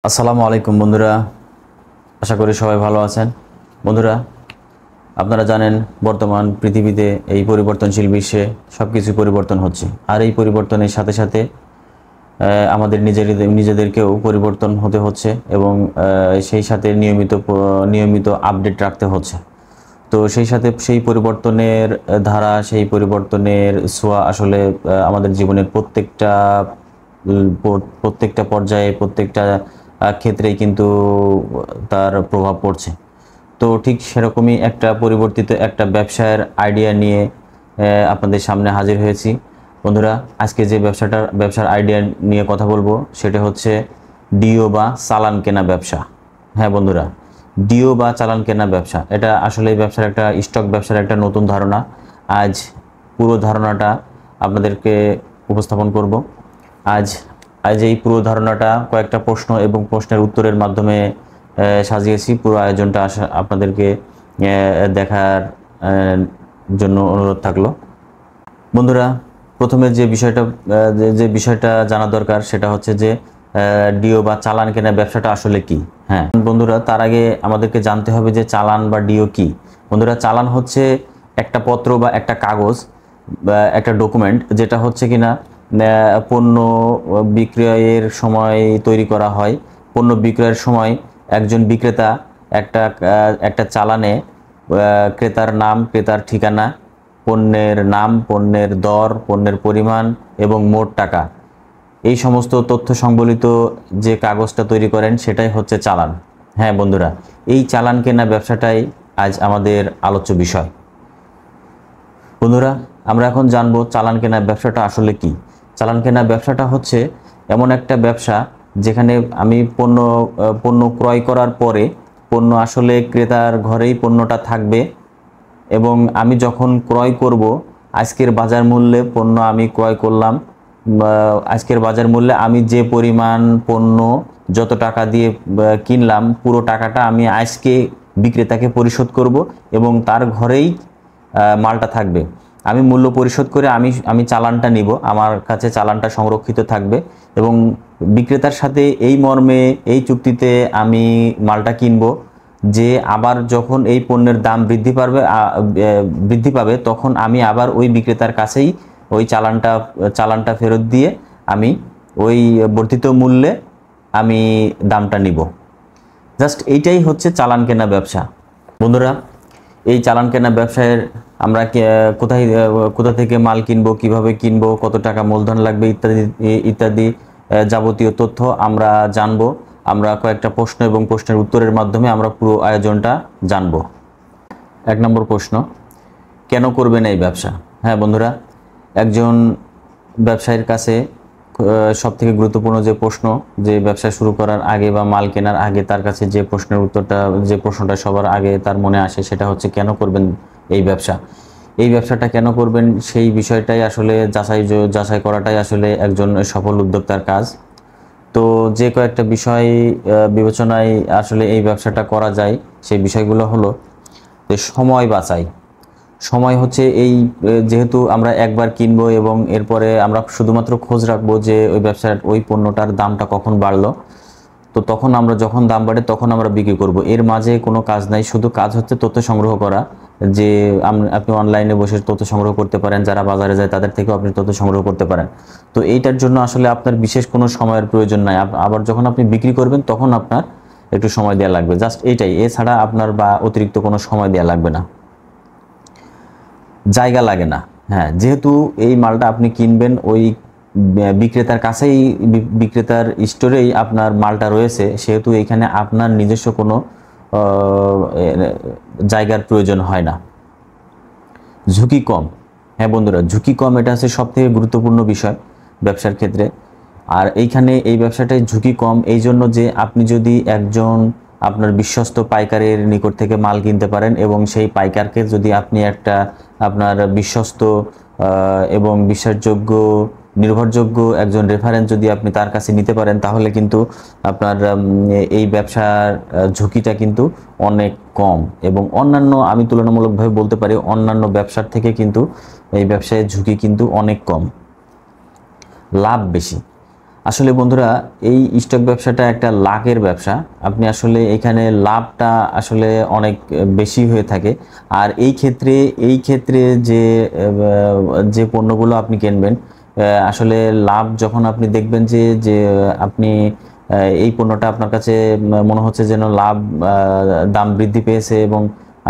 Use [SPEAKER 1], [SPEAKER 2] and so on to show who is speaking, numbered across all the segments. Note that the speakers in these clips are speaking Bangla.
[SPEAKER 1] আসসালামু আলাইকুম বন্ধুরা, আশা করি সবাই ভালো আছেন। বন্ধুরা, আপনারা জানেন বর্তমান পৃথিবীতে এই পরিবর্তনশীল বিশ্বে সব কিছু পরিবর্তন হচ্ছে, আর এই পরিবর্তনের সাথে সাথে আমাদের নিজেদেরকেও পরিবর্তন হতে হচ্ছে এবং সেই সাথে নিয়মিত আপডেট রাখতে হচ্ছে। তো সেই সাথে সেই পরিবর্তনের ধারা, সেই পরিবর্তনের ছোঁয়া আসলে আমাদের জীবনের প্রত্যেকটা পর্যায়ে, প্রত্যেকটা ক্ষেত্রেই কিন্তু তার প্রভাব পড়ছে। তো ঠিক সেরকমই একটা পরিবর্তিত একটা ব্যবসার আইডিয়া নিয়ে আপনাদের সামনে হাজির হয়েছি। বন্ধুরা, আজকে যে ব্যবসার আইডিয়া নিয়ে কথা বলবো সেটা হচ্ছে ডিও বা চালান কেনা ব্যবসা। হ্যাঁ বন্ধুরা, ডিও বা চালান কেনা ব্যবসা, এটা আসলে এই ব্যবসার একটা স্টক ব্যবসার একটা নতুন ধারণা। আজ পুরো ধারণাটা আপনাদেরকে উপস্থাপন করব। আজ এই পুরো ধারণাটা কয়েকটা প্রশ্ন এবং প্রশ্নের উত্তরের মাধ্যমে সাজিয়েছি। পুরো আয়োজনটা আপনাদেরকে দেখার জন্য অনুরোধ থাকলো। বন্ধুরা, প্রথমে যে বিষয়টা জানা দরকার সেটা হচ্ছে যে ডিও বা চালান কেনা ব্যবসাটা আসলে কি। হ্যাঁ বন্ধুরা, তার আগে আমাদেরকে জানতে হবে যে চালান বা ডিও কি। বন্ধুরা, চালান হচ্ছে একটা পত্র বা একটা কাগজ বা একটা ডকুমেন্ট, যেটা হচ্ছে কিনা পণ্য বিক্রয়ের সময় তৈরি করা হয়। পণ্য বিক্রয়ের সময় একজন বিক্রেতা একটা চালানে ক্রেতার নাম, ক্রেতার ঠিকানা, পণ্যের নাম, পণ্যের দর, পণ্যের পরিমাণ এবং মোট টাকা, এই সমস্ত তথ্য সংবলিত যে কাগজটা তৈরি করেন সেটাই হচ্ছে চালান। হ্যাঁ বন্ধুরা, এই চালান কেনা ব্যবসাটাই আজ আমাদের আলোচ্য বিষয়। বন্ধুরা, আমরা এখন জানবো চালান কেনা ব্যবসাটা আসলে কি। চালান কেনা ব্যবসাটা হচ্ছে এমন একটা ব্যবসা যেখানে আমি পণ্য ক্রয় করার পরে পণ্য আসলে ক্রেতার ঘরেই পণ্যটা থাকবে এবং আমি যখন ক্রয় করব, আজকের বাজার মূল্যে পণ্য আমি ক্রয় করলাম। আজকের বাজার মূল্যে আমি যে পরিমাণ পণ্য যত টাকা দিয়ে কিনলাম, পুরো টাকাটা আমি আজকে বিক্রেতাকে পরিশোধ করব এবং তার ঘরেই মালটা থাকবে। আমি মূল্য পরিশোধ করে আমি চালানটা নিব, আমার কাছে চালানটা সংরক্ষিত থাকবে এবং বিক্রেতার সাথে এই মর্মে এই চুক্তিতে আমি মালটা কিনব যে আবার যখন এই পণ্যের দাম বৃদ্ধি পাবে তখন আমি আবার ওই বিক্রেতার কাছেই ওই চালানটা ফেরত দিয়ে আমি ওই বর্ধিত মূল্যে আমি দামটা নিব। জাস্ট এইটাই হচ্ছে চালান কেনা ব্যবসা। বন্ধুরা, এই চালান কেনা ব্যবসায় আমরা কোথা থেকে মাল কিনবো, কিভাবে কিনবো, কত টাকা মূলধন লাগবে ইত্যাদি ইত্যাদি যাবতীয় তথ্য আমরা জানবো। আমরা কয়েকটা প্রশ্ন এবং প্রশ্নের উত্তরের মাধ্যমে আমরা পুরো আয়োজনটা জানবো। 1 নম্বর প্রশ্ন, কেন করবেন এই ব্যবসা? হ্যাঁ বন্ধুরা, একজন ব্যবসায়ীর কাছে সবথেকে গুরুত্বপূর্ণ যে প্রশ্ন, যে ব্যবসা শুরু করার আগে বা মাল কেনার আগে তার কাছে যে প্রশ্নটা সবার আগে তার মনে আসে সেটা হচ্ছে কেন করবেন এই ব্যবসা। এই ব্যবসাটা কেন করবেন সেই বিষয়টাই আসলে যাচাই করাটাই আসলে একজন সফল উদ্যোক্তার কাজ। তো যে কয়েকটা বিষয় বিবেচনায় আসলে এই ব্যবসাটা করা যায়, সেই বিষয়গুলো হলো যে সময় বাঁচাই। সময় হচ্ছে যেহেতু আমরা একবার কিনবো এবং এরপরে আমরা শুধুমাত্র খোঁজ রাখবো যে ওই পণ্যটার দামটা কখন বাড়লো, তো তখন আমরা যখন দাম বাড়ে তখন আমরা বিক্রি করব। এর মাঝে কোনো কাজ নাই, শুধু কাজ হচ্ছে তথ্য সংগ্রহ করা। যে আপনি অনলাইনে বসে তথ্য সংগ্রহ করতে পারেন, যারা বাজারে যায় তাদের থেকেও আপনি তথ্য সংগ্রহ করতে পারেন। তো এইটার জন্য আসলে আপনার বিশেষ কোনো সময়ের প্রয়োজন নাই। আবার যখন আপনি বিক্রি করবেন তখন আপনার একটু সময় দেওয়া লাগবে, জাস্ট এইটাই। এছাড়া আপনার বা অতিরিক্ত কোনো সময় দেওয়া লাগবে না, জায়গা লাগে না। হ্যাঁ, যেহেতু এই মালটা আপনি কিনবেন ওই বিক্রেতার কাছেই, বিক্রেতার স্টোরেই আপনার মালটা রয়েছে, সেহেতু এখানে আপনার নিজস্ব কোনো জায়গার প্রয়োজন হয় না। ঝুঁকি কম। হ্যাঁ বন্ধুরা, ঝুঁকি কম, এটা হচ্ছে সবথেকে গুরুত্বপূর্ণ বিষয় ব্যবসার ক্ষেত্রে। আর এই ব্যবসাটায় ঝুঁকি কম এই জন্য যে আপনি যদি আপনার বিশ্বস্ত পাইকারের নিকট থেকে মাল কিনতে পারেন এবং সেই পাইকারকে যদি আপনি আপনার বিশ্বস্ত এবং বিশ্বাসযোগ্য, নির্ভরযোগ্য একজন রেফারেন্স যদি আপনি তার কাছে নিতে পারেন, তাহলে কিন্তু আপনার এই ব্যবসার ঝুঁকিটা কিন্তু অনেক কম এবং আমি তুলনামূলকভাবে বলতে পারি অন্যান্য ব্যবসার থেকে কিন্তু এই ব্যবসায়ের ঝুঁকি কিন্তু অনেক কম, লাভ বেশি। আসলে বন্ধুরা, এই স্টক ব্যবসাটা একটা লাখের ব্যবসা। আপনি আসলে এখানে লাভটা আসলে অনেক বেশি হয়ে থাকে। আর এই ক্ষেত্রে যে পণ্যগুলো আপনি কিনবেন, আসলে লাভ যখন আপনি দেখবেন যে আপনি এই পণ্যটা আপনার কাছে মনে হচ্ছে যেন লাভ দাম বৃদ্ধি পেয়েছে, এবং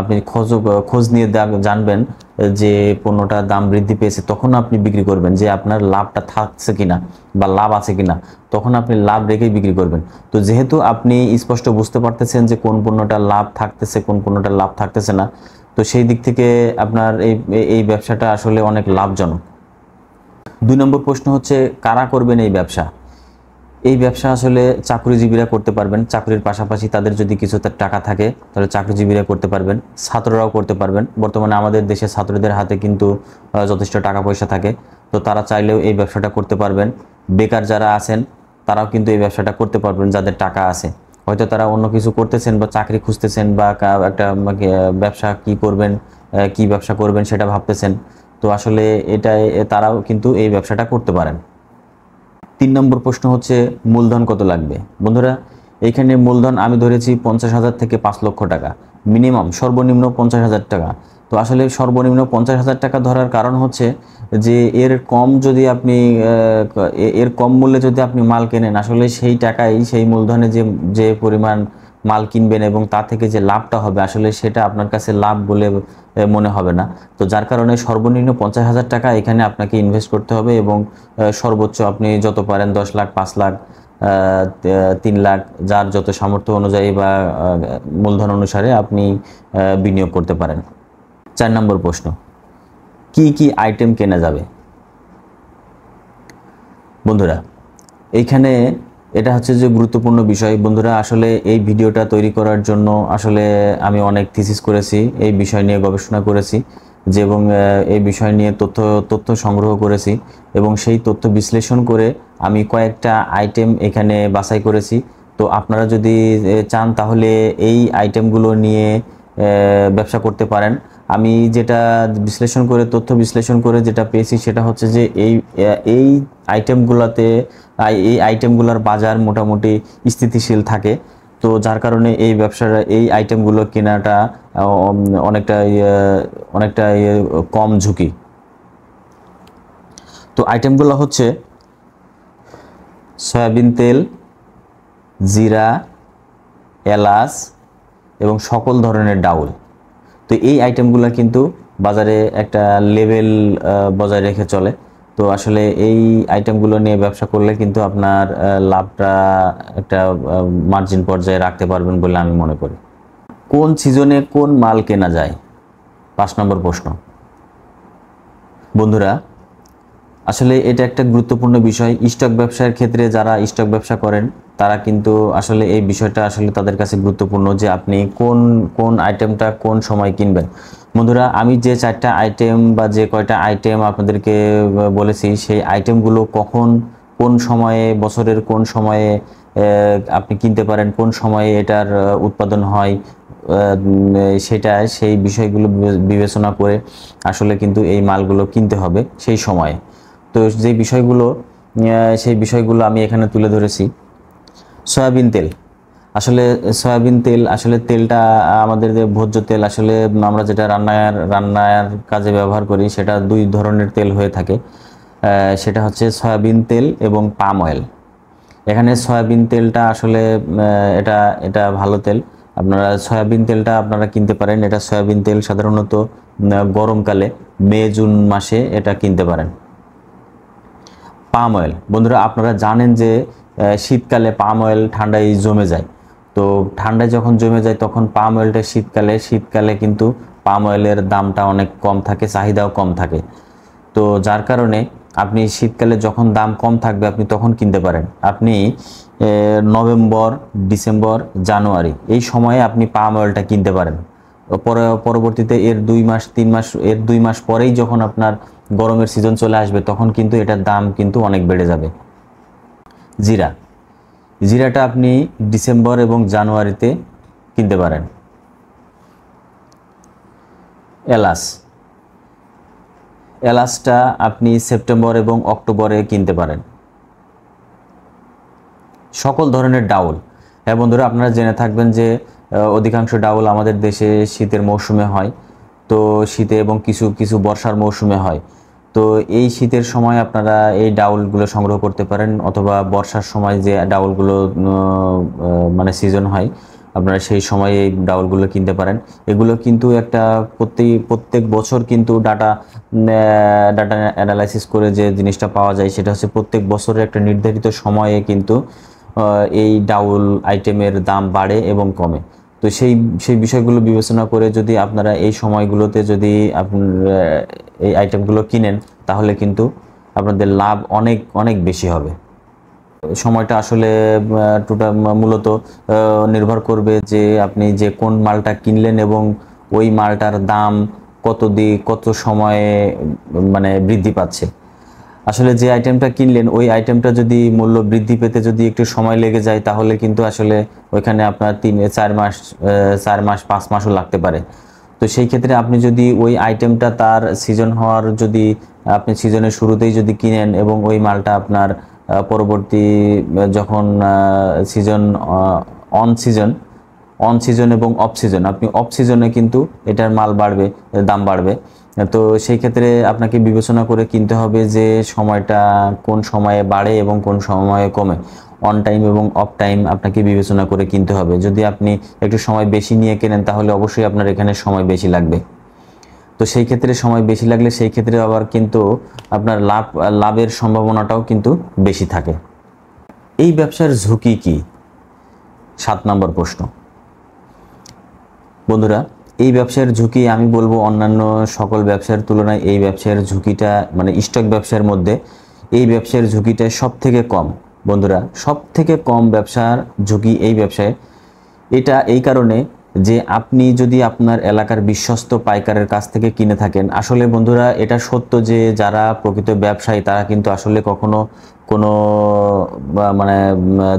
[SPEAKER 1] আপনি খোঁজ নিয়ে জানবেন যে পণ্যটার দাম বৃদ্ধি পেয়েছে, তখন আপনি বিক্রি করবেন যে আপনার লাভটা থাকছে কিনা বা লাভ আছে কিনা, তখন আপনি লাভ রেখেই বিক্রি করবেন। তো যেহেতু আপনি স্পষ্ট বুঝতে পারতেছেন যে কোন পণ্যটা লাভ থাকতেছে, কোন পণ্যটা লাভ থাকতেছে না, তো সেই দিক থেকে আপনার এই ব্যবসাটা আসলে অনেক লাভজনক। 2 নম্বর প্রশ্ন হচ্ছে, কারা করবেন এই ব্যবসা? এই ব্যবসা আসলে চাকরিজীবীরা করতে পারবেন। চাকরির পাশাপাশি তাদের যদি কিছু টাকা থাকে তাহলে চাকরিজীবীরা করতে পারবেন, ছাত্ররাও করতে পারবেন। বর্তমানে আমাদের দেশে ছাত্রদের হাতে কিন্তু যথেষ্ট টাকা পয়সা থাকে, তো তারা চাইলেও এই ব্যবসাটা করতে পারবেন। বেকার যারা আছেন তারাও কিন্তু এই ব্যবসাটা করতে পারবেন, যাদের টাকা আছে। হয়তো তারা অন্য কিছু করতেছেন বা চাকরি খুঁজতেছেন বা একটা ব্যবসা কি করবেন, কি ব্যবসা করবেন সেটা ভাবতেছেন, তো আসলে তারাও কিন্তু এই ব্যবসাটা করতে পারেন। 3 নম্বর প্রশ্ন হচ্ছে, মূলধন কত লাগবে? বন্ধুরা, এইখানে মূলধন আমি ধরেছি 50,000 থেকে 5 লক্ষ টাকা, মিনিমাম সর্বনিম্ন 50,000 টাকা। তো আসলে সর্বনিম্ন 50,000 টাকা ধরার কারণ হচ্ছে যে এর কম মূল্যে যদি আপনি মাল কেনেন, আসলে সেই টাকায় সেই মূলধনে যে পরিমাণ মাল কিনবেন এবং তা থেকে যে লাভটা হবে, আসলে সেটা আপনার কাছে লাভ বলে মনে হবে না। তো যার কারণে সর্বনিম্ন 50,000 টাকা এখানে আপনাকে ইনভেস্ট করতে হবে, এবং সর্বোচ্চ আপনি যত পারেন 10 লাখ, 5 লাখ, 3 লাখ, যার যত সামর্থ্য অনুযায়ী বা মূলধন অনুসারে আপনি বিনিয়োগ করতে পারেন। 4 নম্বর প্রশ্ন, কি কি আইটেম কেনা যাবে? বন্ধুরা, এইখানে এটা হচ্ছে যে গুরুত্বপূর্ণ বিষয়। বন্ধুরা, আসলে এই ভিডিওটা তৈরি করার জন্য আসলে আমি অনেক থিসিস করেছি, এই বিষয় নিয়ে গবেষণা করেছি এবং এই বিষয় নিয়ে তথ্য সংগ্রহ করেছি, এবং সেই তথ্য বিশ্লেষণ করে আমি কয়েকটা আইটেম এখানে বাছাই করেছি। তো আপনারা যদি চান তাহলে এই আইটেমগুলো নিয়ে ব্যবসা করতে পারেন। আমি যেটা তথ্য বিশ্লেষণ করে যেটা পেয়েছি সেটা হচ্ছে যে এই আইটেমগুলোর বাজার মোটামুটি স্থিতিশীল থাকে। তো যার কারণে এই আইটেমগুলো কেনাটা অনেকটা কম ঝুঁকি। তো আইটেমগুলো হচ্ছে সয়াবিন তেল, জিরা, এলাচ এবং সকল ধরনের ডাউল। তো এই আইটেমগুলো কিন্তু বাজারে একটা লেভেল বজায় রেখে চলে। তো আসলে এই আইটেমগুলো নিয়ে ব্যবসা করলে কিন্তু আপনার লাভটা একটা মার্জিন পর্যায়ে রাখতে পারবেন বলে আমি মনে করি। কোন সিজনে কোন মাল কেনা যায়? 5 নম্বর প্রশ্ন। বন্ধুরা, আসলে এটা একটা গুরুত্বপূর্ণ বিষয়। স্টক ব্যবসার ক্ষেত্রে যারা স্টক ব্যবসা করেন তারা কিন্তু আসলে এই বিষয়টা আসলে তাদের কাছে গুরুত্বপূর্ণ যে আপনি কোন আইটেমটা কোন সময় কিনবেন। বন্ধুরা, আমি যে 4টা আইটেম বা যে কয়টা আইটেম আপনাদেরকে বলেছি, সেই আইটেমগুলো কোন সময়ে, বছরের কোন সময়ে আপনি কিনতে পারেন, কোন সময়ে এটার উৎপাদন হয়, সেই বিষয়গুলো বিবেচনা করে আসলে কিন্তু এই মালগুলো কিনতে হবে সেই সময়ে। তো সেই বিষয়গুলো আমি এখানে তুলে ধরেছি। সয়াবিন তেল, আসলে তেলটা আমাদের যে ভোজ্য তেল, আসলে আমরা যেটা রান্নার কাজে ব্যবহার করি, সেটা 2 ধরনের তেল হয়ে থাকে। সেটা হচ্ছে সয়াবিন তেল এবং পাম অয়েল। এখানে সয়াবিন তেলটা আসলে এটা ভালো তেল। সয়াবিন তেলটা আপনারা কিনতে পারেন। এটা সয়াবিন তেল সাধারণত গরমকালে মে জুন মাসে এটা কিনতে পারেন। পাম অয়েল, বন্ধুরা আপনারা জানেন যে শীতকালে পাম অয়েল ঠান্ডায় জমে যায়। তো ঠান্ডায় যখন জমে যায় তখন পাম অয়েলটা শীতকালে কিন্তু পাম অয়েলের দামটা অনেক কম থাকে, চাহিদাও কম থাকে। তো যার কারণে আপনি শীতকালে যখন দাম কম থাকবে আপনি তখন কিনতে পারেন। আপনি নভেম্বর, ডিসেম্বর, জানুয়ারি এই সময়ে আপনি পাম অয়েলটা কিনতে পারেন। পরবর্তীতে এর 2 মাস পরেই যখন আপনার গরমের সিজন চলে আসবে তখন কিন্তু এটার দাম কিন্তু অনেক বেড়ে যাবে। জিরাটা আপনি ডিসেম্বর এবং জানুয়ারিতে কিনতে পারেন। এলাচটা আপনি সেপ্টেম্বর এবং অক্টোবরে কিনতে পারেন। সকল ধরনের ডাউল। হ্যাঁ বন্ধুরা, আপনারা জেনে থাকবেন যে অধিকাংশ ডাউল আমাদের দেশে শীতের মৌসুমে হয়, তো শীতে এবং কিছু কিছু বর্ষার মৌসুমে হয়। তো এই শীতের সময় আপনারা এই ডাউলগুলো সংগ্রহ করতে পারেন, অথবা বর্ষার সময় যে ডাউলগুলো মানে সিজন হয়, আপনারা সেই সময় এই ডাউলগুলো কিনতে পারেন। এগুলো কিন্তু একটা প্রত্যেক বছর কিন্তু ডাটা অ্যানালাইসিস করে যে জিনিসটা পাওয়া যায় সেটা হচ্ছে প্রত্যেক বছরের একটা নির্ধারিত সময়ে কিন্তু এই ডাউল আইটেমের দাম বাড়ে এবং কমে। তো সেই বিষয়গুলো বিবেচনা করে যদি আপনারা এই সময়গুলোতে যদি এই আইটেমগুলো কিনেন, তাহলে কিন্তু আপনাদের লাভ অনেক অনেক বেশি হবে। সময়টা আসলে মূলত নির্ভর করবে যে আপনি যে কোন মালটা কিনলেন এবং ওই মালটার দাম কত সময়ে মানে বৃদ্ধি পাচ্ছে। আসলে যে আইটেমটা কিনলেন ওই আইটেমটা যদি মূল্য বৃদ্ধি পেতে যদি একটু সময় লেগে যায়, তাহলে কিন্তু আসলে ওইখানে আপনার 4 মাস 5 মাসও লাগতে পারে। তো সেই ক্ষেত্রে আপনি যদি ওই আইটেমটা তার সিজন হওয়ার যদি আপনি সিজনের শুরুতেই যদি কিনেন এবং ওই মালটা আপনার পরবর্তী যখন সিজন অন সিজন এবং অফ সিজন, আপনি অফ সিজনে কিন্তু এটার মাল বাড়বে, দাম বাড়বে। তো সেই ক্ষেত্রে আপনাকে বিবেচনা করে কিনতে হবে যে সময়টা কোন সময়ে বাড়ে এবং কোন সময়ে কমে। অন টাইম এবং অফ টাইম আপনাকে বিবেচনা করে কিনতে হবে। যদি আপনি একটু সময় বেশি নিয়ে কেনেন, তাহলে অবশ্যই আপনার এখানে সময় বেশি লাগবে। তো সেই ক্ষেত্রে সময় বেশি লাগলে সেই ক্ষেত্রে আবার কিন্তু আপনার লাভের সম্ভাবনাটাও কিন্তু বেশি থাকে। এই ব্যবসার ঝুঁকি কি? 7 নম্বর প্রশ্ন। বন্ধুরা, এই ব্যবসার ঝুঁকি আমি বলবো অন্যান্য সকল ব্যবসার তুলনায় এই ব্যবসার ঝুঁকিটা মানে স্টক ব্যবসার মধ্যে এই ব্যবসার ঝুঁকিটা সব থেকে কম। বন্ধুরা, সব থেকে কম ব্যবসার ঝুঁকি এই ব্যবসায়। এটা এই কারণে যে আপনি যদি আপনার এলাকার বিশ্বস্ত পাইকারের কাছ থেকে কিনে থাকেন। আসলে বন্ধুরা, এটা সত্য যে যারা প্রকৃত ব্যবসায়ী তারা কিন্তু আসলে কখনো কোনো মানে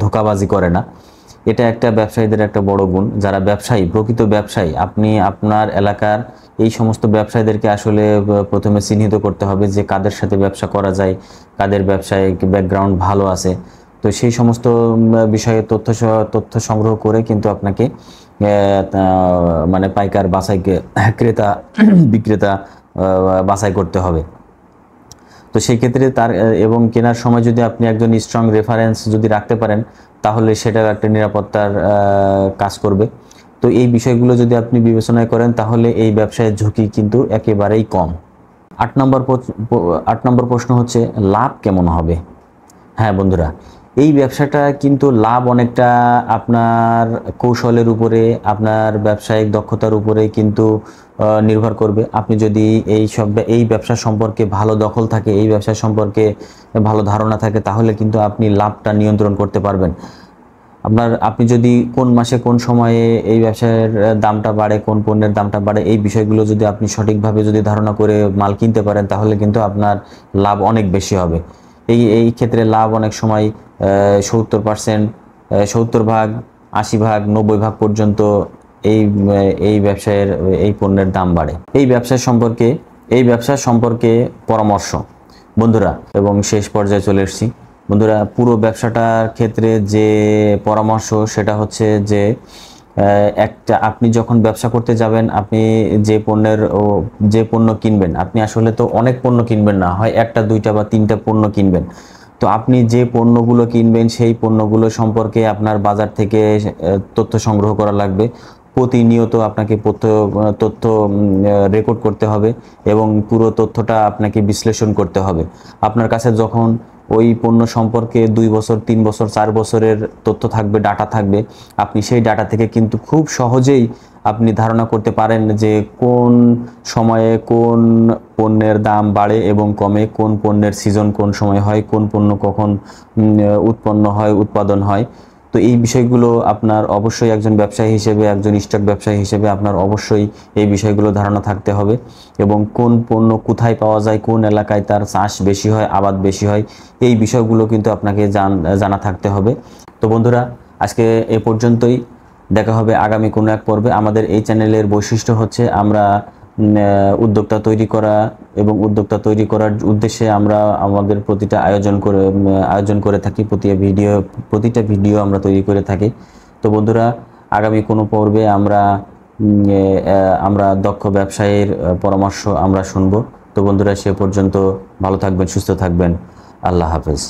[SPEAKER 1] ধোঁকাবাজি করে না। এটা একটা ব্যবসায়ীদের একটা বড় গুণ। যারা ব্যবসায়ী, প্রকৃত ব্যবসায়ী, আপনি আপনার এলাকার এই সমস্ত ব্যবসায়ীদেরকে আসলে প্রথমে চিহ্নিত করতে হবে যে কাদের সাথে ব্যবসা করা যায়, কাদের ব্যবসায় ব্যাকগ্রাউন্ড ভালো আছে। তো সেই সমস্ত বিষয়ে তথ্য সংগ্রহ করে কিন্তু আপনাকে মানে পাইকার ক্রেতা বিক্রেতা বাছাই করতে হবে। তো সেই ক্ষেত্রে তার এবং কেনার সময় যদি আপনি একজন স্ট্রং রেফারেন্স যদি রাখতে পারেন, তাহলে সেটাও একটা নিরাপত্তার কাজ করবে। তো এই বিষয়গুলো যদি আপনি বিবেচনায় করেন, তাহলে এই ব্যবসায়ের ঝুঁকি কিন্তু একেবারেই কম। 8 নম্বর প্রশ্ন হচ্ছে লাভ কেমন হবে? হ্যাঁ বন্ধুরা, এই ব্যবসাটা কিন্তু লাভ অনেকটা আপনার কৌশলের উপরে, আপনার ব্যবসায়িক দক্ষতার উপরে কিন্তু নির্ভর করবে। আপনি যদি এই ব্যবসা সম্পর্কে ভালো দখল থাকে, এই ব্যবসা সম্পর্কে ভালো ধারণা থাকে, তাহলে কিন্তু আপনি লাভটা নিয়ন্ত্রণ করতে পারবেন। আপনি যদি কোন মাসে কোন সময়ে এই ব্যবসার দামটা বাড়ে, কোন পণ্যের দামটা বাড়ে, এই বিষয়গুলো যদি আপনি সঠিকভাবে যদি ধারণা করে মাল কিনতে পারেন, তাহলে কিন্তু আপনার লাভ অনেক বেশি হবে। এই ক্ষেত্রে লাভ অনেক সময় 70%, 70 ভাগ, 80 ভাগ, 90 ভাগ পর্যন্ত এই ব্যবসায়ের এই পণ্যের দাম বাড়ে। এই ব্যবসা সম্পর্কে পরামর্শ বন্ধুরা, এবং শেষ পর্যায়ে চলে এসেছি। বন্ধুরা, পুরো ব্যবসাটার ক্ষেত্রে যে পরামর্শ সেটা হচ্ছে যে আপনি যখন ব্যবসা করতে যাবেন, আপনি যে পণ্য কিনবেন, আপনি আসলে তো অনেক পণ্য কিনবেন না, হয় 1টা 2টা বা 3টা পণ্য কিনবেন। তো আপনি যে পণ্যগুলো কিনবেন সেই পণ্যগুলো সম্পর্কে আপনার বাজার থেকে তথ্য সংগ্রহ করা লাগবে। প্রতিনিয়ত আপনাকে তথ্য রেকর্ড করতে হবে এবং পুরো তথ্যটা আপনাকে বিশ্লেষণ করতে হবে। আপনার কাছে যখন ওই পণ্য সম্পর্কে 2 বছর, 3 বছর, 4 বছরের তথ্য থাকবে, ডাটা থাকবে, আপনি সেই ডাটা থেকে কিন্তু খুব সহজেই আপনি ধারণা করতে পারেন যে কোন সময়ে কোন পণ্যের দাম বাড়ে এবং কমে, কোন পণ্যের সিজন কোন সময় হয়, কোন পণ্য কখন উৎপাদন হয়। তো এই বিষয়গুলো আপনার অবশ্যই একজন ব্যবসায়ী হিসেবে, একজন স্টক ব্যবসায়ী হিসেবে আপনার অবশ্যই এই বিষয়গুলো ধারণা থাকতে হবে। এবং কোন পণ্য কোথায় পাওয়া যায়, কোন এলাকায় তার চাষ বেশি হয়, আবাদ বেশি হয়, এই বিষয়গুলো কিন্তু আপনাকে জানা থাকতে হবে। তো বন্ধুরা, আজকে এ পর্যন্তই। দেখা হবে আগামী কোনো এক পর্বে। আমাদের এই চ্যানেলের বৈশিষ্ট্য হচ্ছে আমরা উদ্যোক্তা তৈরি করা, এবং উদ্যোক্তা তৈরি করার উদ্দেশ্যে আমরা আমাদের আয়োজন করে থাকি। প্রতিটা ভিডিও আমরা তৈরি করে থাকি। তো বন্ধুরা, আগামী কোনো পর্বে আমরা দক্ষ ব্যবসায়ীর পরামর্শ আমরা শুনবো। তো বন্ধুরা, সে পর্যন্ত ভালো থাকবেন, সুস্থ থাকবেন। আল্লাহ হাফেজ।